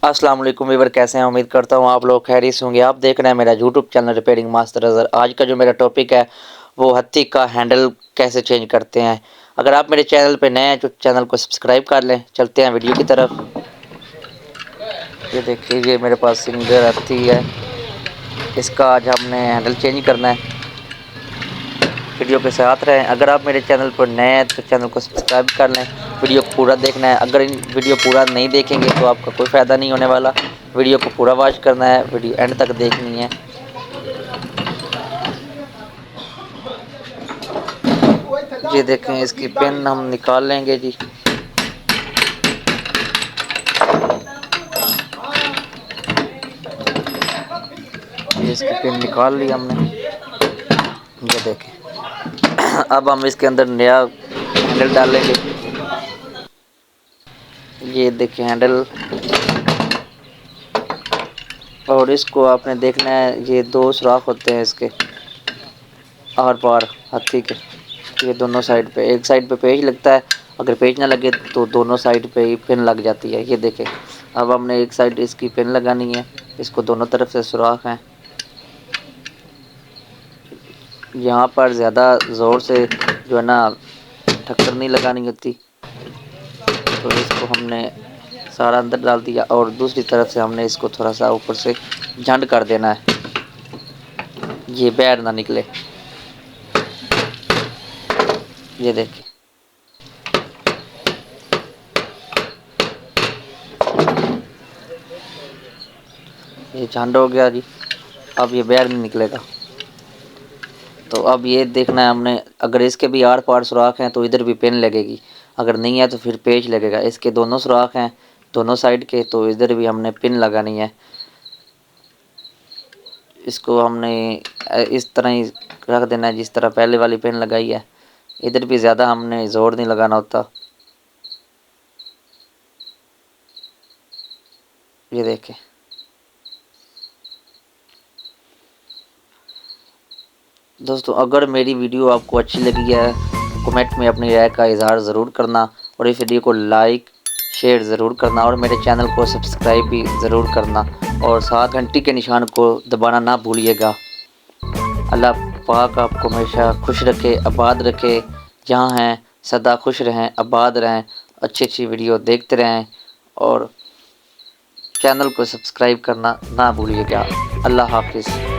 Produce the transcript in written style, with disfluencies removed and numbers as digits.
अस्सलाम वालेकुम वीवर, कैसे हैं? उम्मीद करता हूँ आप लोग खैरियत से होंगे। आप देख रहे हैं मेरा YouTube channel repairing master Azhar. आज का जो मेरा टॉपिक है वो हत्ती का हैंडल कैसे चेंज करते हैं। अगर आप मेरे चैनल पे नए हैं तो चैनल को सब्सक्राइब कर लें। चलते हैं वीडियो की तरफ। ये देखिए, ये मेरे पास सिंगर हत्ती है, इसका आज हमने हैंडल चेंज करना है। वीडियो के साथ रहें। अगर आप मेरे चैनल पर नए हैं तो चैनल को सब्सक्राइब कर लें। वीडियो को पूरा देखना है। अगर इन वीडियो पूरा नहीं देखेंगे तो आपका कोई फ़ायदा नहीं होने वाला। वीडियो को पूरा वॉच करना है, वीडियो एंड तक देखनी है। ये देखें, इसकी पिन हम निकाल लेंगे जी। ये इसकी पिन निकाल ली हमने। ये देखें, अब हम इसके अंदर नया हैंडल डालेंगे। ये देखें हैंडल, और इसको आपने देखना है। ये दो सुराख होते हैं इसके आर पार हत्ती के। ये दोनों साइड पे, एक साइड पे पेच लगता है, अगर पेच ना लगे तो दोनों साइड पे ही पिन लग जाती है। ये देखें, अब हमने एक साइड इसकी पिन लगानी है। इसको दोनों तरफ से सुराख हैं। यहाँ पर ज़्यादा ज़ोर से जो है ना ठक्कर नहीं लगानी होती, तो इसको हमने सारा अंदर डाल दिया और दूसरी तरफ से हमने इसको थोड़ा सा ऊपर से झंड कर देना है, ये बाहर ना निकले। ये देखिए, ये झंड हो गया जी। अब ये बाहर नहीं निकलेगा। तो अब ये देखना है हमने, अगर इसके भी आर पार सुराख हैं तो इधर भी पिन लगेगी, अगर नहीं है तो फिर पेच लगेगा। इसके दोनों सुराख हैं दोनों साइड के, तो इधर भी हमने पिन लगानी है। इसको हमने इस तरह ही रख देना है जिस तरह पहले वाली पिन लगाई है। इधर भी ज़्यादा हमने ज़ोर नहीं लगाना होता। ये देखें, दोस्तों अगर मेरी वीडियो आपको अच्छी लगी है कमेंट में अपनी राय का इजहार ज़रूर करना, और इस वीडियो को लाइक शेयर ज़रूर करना, और मेरे चैनल को सब्सक्राइब भी ज़रूर करना, और साथ घंटी के निशान को दबाना ना भूलिएगा। अल्लाह पाक आपको हमेशा खुश रखे, आबाद रखे। जहाँ हैं सदा खुश रहें, आबाद रहें, अच्छी अच्छी वीडियो देखते रहें, और चैनल को सब्सक्राइब करना ना भूलिएगा। अल्लाह हाफिज़।